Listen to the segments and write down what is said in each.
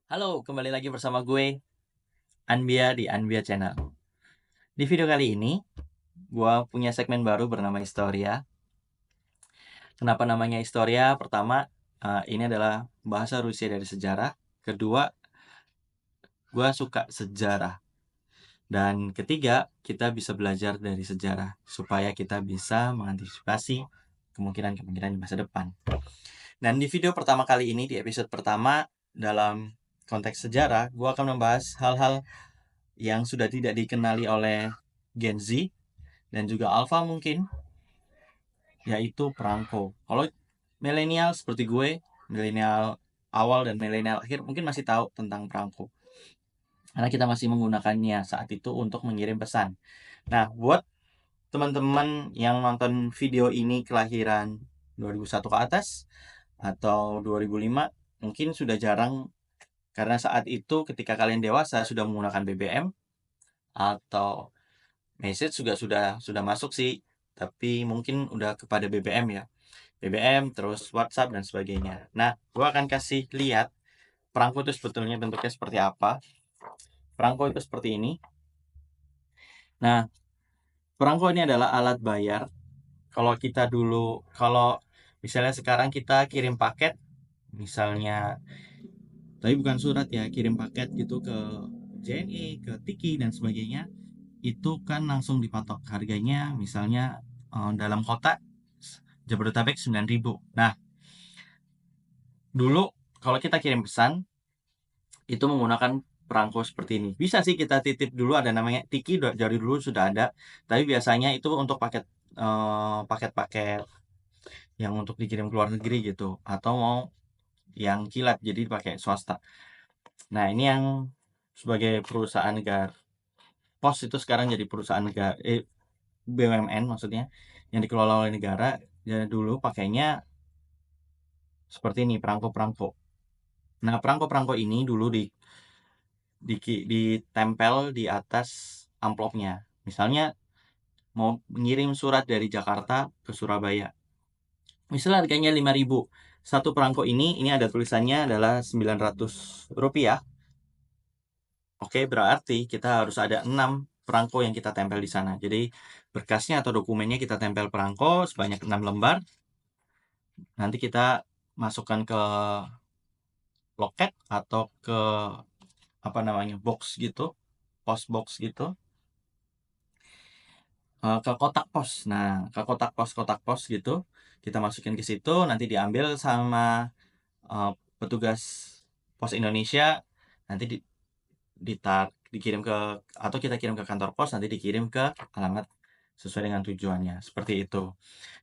Halo, kembali lagi bersama gue, Anbia di Anbia Channel. Di video kali ini, gue punya segmen baru bernama Historia. Kenapa namanya Historia? Pertama, ini adalah bahasa Rusia dari sejarah. Kedua, gue suka sejarah. Dan ketiga, kita bisa belajar dari sejarah supaya kita bisa mengantisipasi kemungkinan-kemungkinan di masa depan. Dan di video pertama kali ini, di episode pertama, dalam konteks sejarah, gue akan membahas hal-hal yang sudah tidak dikenali oleh Gen Z dan juga Alpha mungkin, yaitu perangko. Kalau milenial seperti gue, milenial awal dan milenial akhir mungkin masih tahu tentang perangko. Karena kita masih menggunakannya saat itu untuk mengirim pesan. Nah, buat teman-teman yang nonton video ini kelahiran 2001 ke atas atau 2005, mungkin sudah jarang karena saat itu ketika kalian dewasa sudah menggunakan BBM atau message juga sudah masuk sih, tapi mungkin udah kepada BBM ya. BBM, terus WhatsApp dan sebagainya. Nah, gua akan kasih lihat perangko itu sebetulnya bentuknya seperti apa. Perangko itu seperti ini. Nah, perangko ini adalah alat bayar. Kalau misalnya sekarang kita kirim paket, misalnya, tapi bukan surat ya, kirim paket gitu ke JNE, ke Tiki dan sebagainya, itu kan langsung dipatok harganya, misalnya dalam kota Jabodetabek 9.000. Nah, dulu kalau kita kirim pesan itu menggunakan perangko seperti ini. Bisa sih kita titip dulu, ada namanya Tiki dari dulu sudah ada, tapi biasanya itu untuk paket-paket yang untuk dikirim ke luar negeri gitu, atau mau yang kilat jadi pakai swasta. Nah, ini yang sebagai perusahaan negara. Pos itu sekarang jadi perusahaan negara, BUMN maksudnya, yang dikelola oleh negara. Ya, dulu pakainya seperti ini, perangko-perangko. Nah, perangko-perangko ini dulu ditempel di atas amplopnya. Misalnya mau mengirim surat dari Jakarta ke Surabaya. Misalnya harganya 5.000. Satu perangko ini ada tulisannya adalah Rp900. Oke, berarti kita harus ada 6 perangko yang kita tempel di sana. Jadi berkasnya atau dokumennya kita tempel perangko sebanyak 6 lembar. Nanti kita masukkan ke loket atau ke box gitu, post box gitu, ke kotak pos. Nah, ke kotak pos gitu, kita masukin ke situ, nanti diambil sama petugas Pos Indonesia, nanti dikirim ke, atau kita kirim ke kantor pos, nanti dikirim ke alamat sesuai dengan tujuannya, seperti itu.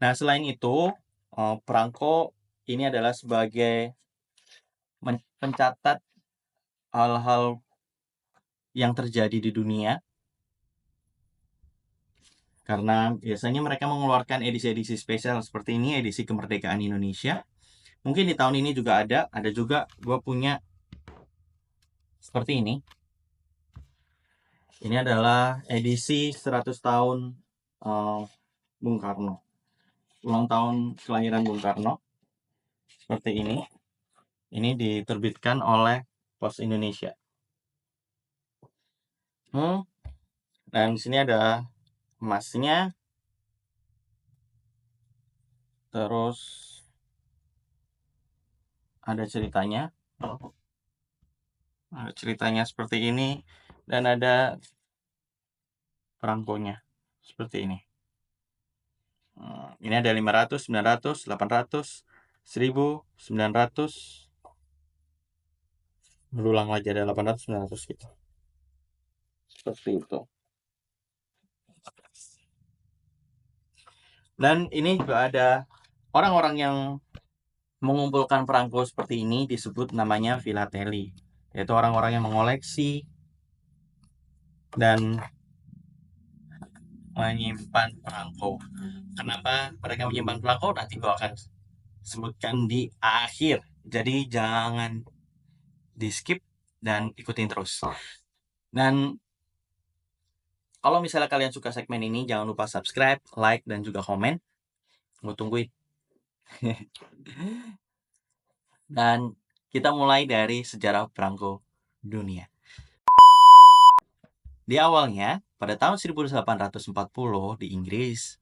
Nah, selain itu, perangko ini adalah sebagai pencatat hal-hal yang terjadi di dunia, karena biasanya mereka mengeluarkan edisi-edisi spesial seperti ini, edisi kemerdekaan Indonesia. Mungkin di tahun ini juga ada juga gue punya seperti ini. Ini adalah edisi 100 tahun Bung Karno, ulang tahun kelahiran Bung Karno, seperti ini. Ini diterbitkan oleh Pos Indonesia. Dan di sini ada emasnya, terus ada ceritanya. Ada ceritanya seperti ini, dan ada perangkonya seperti ini. Ini ada 500, 900, 800, 1000, 900, berulang lagi ada 800, 900 gitu. Seperti itu. Dan ini juga ada orang-orang yang mengumpulkan perangko seperti ini, disebut namanya filateli, yaitu orang-orang yang mengoleksi dan menyimpan perangko. Kenapa mereka menyimpan perangko? Nanti gue akan sebutkan di akhir. Jadi jangan di skip dan ikutin terus. Dan kalau misalnya kalian suka segmen ini, jangan lupa subscribe, like, dan juga komen. Gue tungguin. Dan Kita mulai dari sejarah perangko dunia. Di awalnya, pada tahun 1840 di Inggris,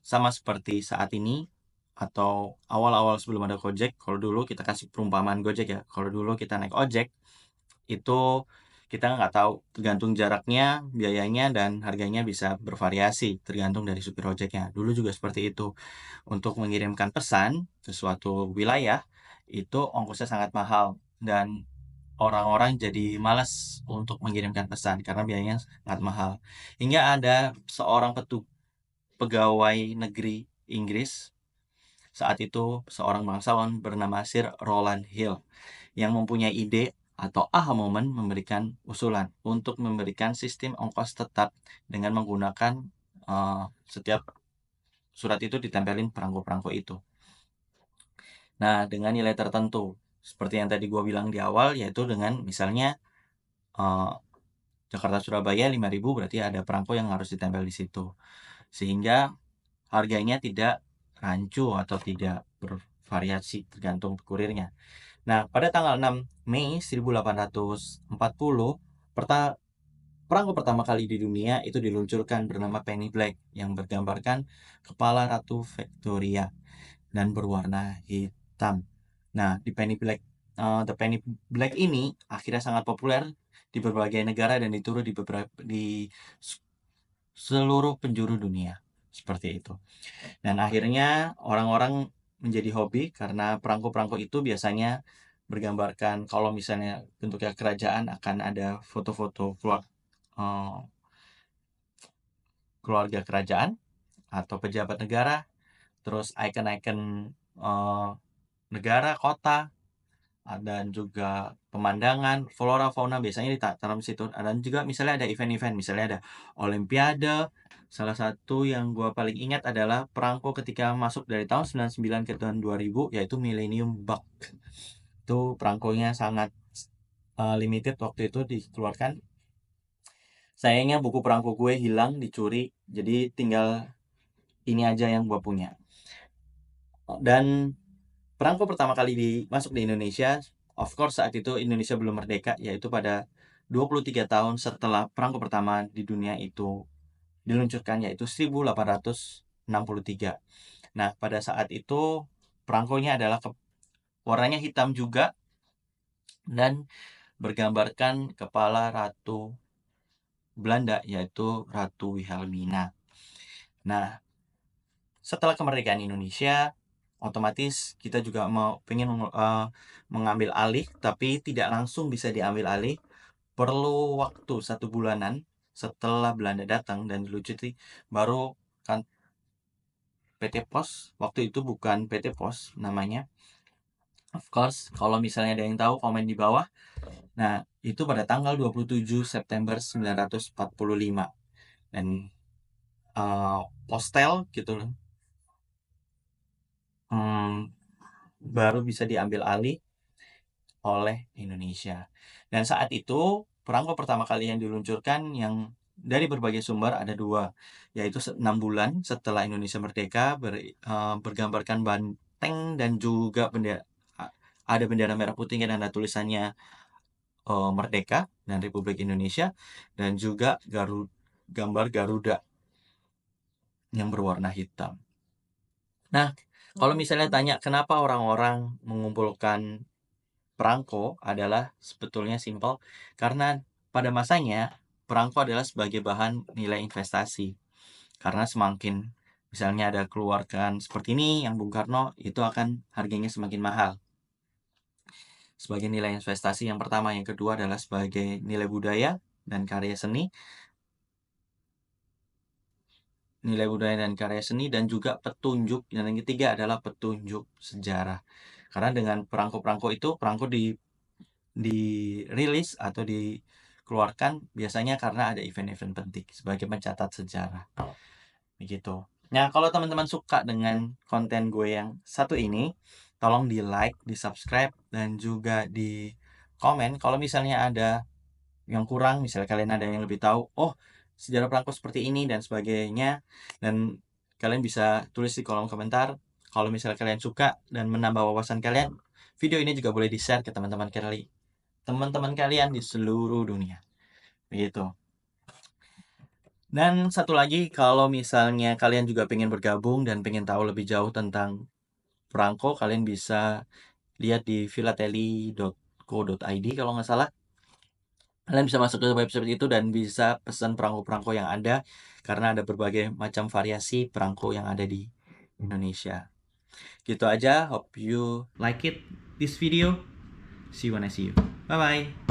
sama seperti saat ini atau awal-awal sebelum ada Gojek. Kalau dulu kita kasih perumpamaan Gojek ya. Kalau dulu kita naik ojek, itu kita nggak tahu, tergantung jaraknya, biayanya, dan harganya bisa bervariasi tergantung dari supir ojeknya. Dulu juga seperti itu. Untuk mengirimkan pesan ke suatu wilayah, itu ongkosnya sangat mahal dan orang-orang jadi malas untuk mengirimkan pesan karena biayanya sangat mahal. Hingga ada seorang pegawai negeri Inggris saat itu, seorang bangsawan bernama Sir Rowland Hill yang mempunyai ide atau aha moment memberikan usulan untuk memberikan sistem ongkos tetap dengan menggunakan setiap surat itu ditempelin perangko-perangko itu. Nah, dengan nilai tertentu. Seperti yang tadi gua bilang di awal, yaitu dengan misalnya Jakarta-Surabaya 5.000 berarti ada perangko yang harus ditempel di situ. Sehingga harganya tidak rancu atau tidak bervariasi tergantung kurirnya. Nah, pada tanggal 6 Mei 1840, perangko pertama kali di dunia itu diluncurkan bernama Penny Black yang bergambarkan kepala Ratu Victoria dan berwarna hitam. Nah, The Penny Black ini akhirnya sangat populer di berbagai negara dan diturut di seluruh penjuru dunia. Seperti itu. Dan akhirnya orang-orang menjadi hobi karena perangko-perangko itu biasanya bergambarkan kalau misalnya bentuknya kerajaan akan ada foto-foto keluarga kerajaan atau pejabat negara, terus icon-icon negara, kota, dan juga pemandangan, flora, fauna biasanya ditanam di situ. Dan juga misalnya ada event-event, misalnya ada olimpiade. Salah satu yang gua paling ingat adalah perangko ketika masuk dari tahun 99 ke tahun 2000, yaitu Millennium Bug. Itu perangkonya sangat limited waktu itu dikeluarkan. Sayangnya buku perangko gue hilang, dicuri, jadi tinggal ini aja yang gua punya. Dan perangko pertama kali masuk di Indonesia, of course saat itu Indonesia belum merdeka, yaitu pada 23 tahun setelah perangko pertama di dunia itu diluncurkan, yaitu 1863. Nah, pada saat itu perangkonya adalah warnanya hitam juga dan bergambarkan kepala Ratu Belanda, yaitu Ratu Wilhelmina. Nah, setelah kemerdekaan Indonesia, otomatis kita juga pengen mengambil alih, tapi tidak langsung bisa diambil alih. Perlu waktu 1 bulanan setelah Belanda datang dan dilucuti, baru kan PT Pos, waktu itu bukan PT Pos namanya. Of course, kalau misalnya ada yang tahu komen di bawah. Nah, itu pada tanggal 27 September 1945. Dan Postel gitu loh. Baru bisa diambil alih oleh Indonesia. Dan saat itu perangko pertama kali yang diluncurkan yang dari berbagai sumber ada 2, yaitu 6 bulan setelah Indonesia merdeka, bergambarkan banteng dan juga ada bendera merah putih dan ada tulisannya Merdeka dan Republik Indonesia, dan juga gambar Garuda yang berwarna hitam. Nah, kalau misalnya tanya kenapa orang-orang mengumpulkan perangko, adalah sebetulnya simpel, karena pada masanya perangko adalah sebagai bahan nilai investasi. Karena semakin misalnya ada keluarkan seperti ini yang Bung Karno, itu akan harganya semakin mahal. Sebagai nilai investasi yang pertama, yang kedua adalah sebagai nilai budaya dan karya seni. Nilai budaya dan karya seni, dan juga petunjuk. Dan yang ketiga adalah petunjuk sejarah. Karena dengan perangko-perangko itu, perangko dirilis atau dikeluarkan biasanya karena ada event-event penting sebagai pencatat sejarah. Begitu. Nah, kalau teman-teman suka dengan konten gue yang satu ini, tolong di like, di subscribe, dan juga di komen. Kalau misalnya ada yang kurang, misalnya kalian ada yang lebih tahu, oh sejarah perangko seperti ini dan sebagainya, dan kalian bisa tulis di kolom komentar. Kalau misalnya kalian suka dan menambah wawasan kalian, Video ini juga boleh di-share ke teman-teman kalian di seluruh dunia. Begitu. Dan satu lagi, kalau misalnya kalian juga pengen bergabung dan pengen tahu lebih jauh tentang perangko, kalian bisa lihat di philately.co.id kalau nggak salah. Kalian bisa masuk ke website itu dan bisa pesan perangko-perangko yang ada, karena ada berbagai macam variasi perangko yang ada di Indonesia. Gitu aja, hope you like it, this video. See you when I see you. Bye-bye.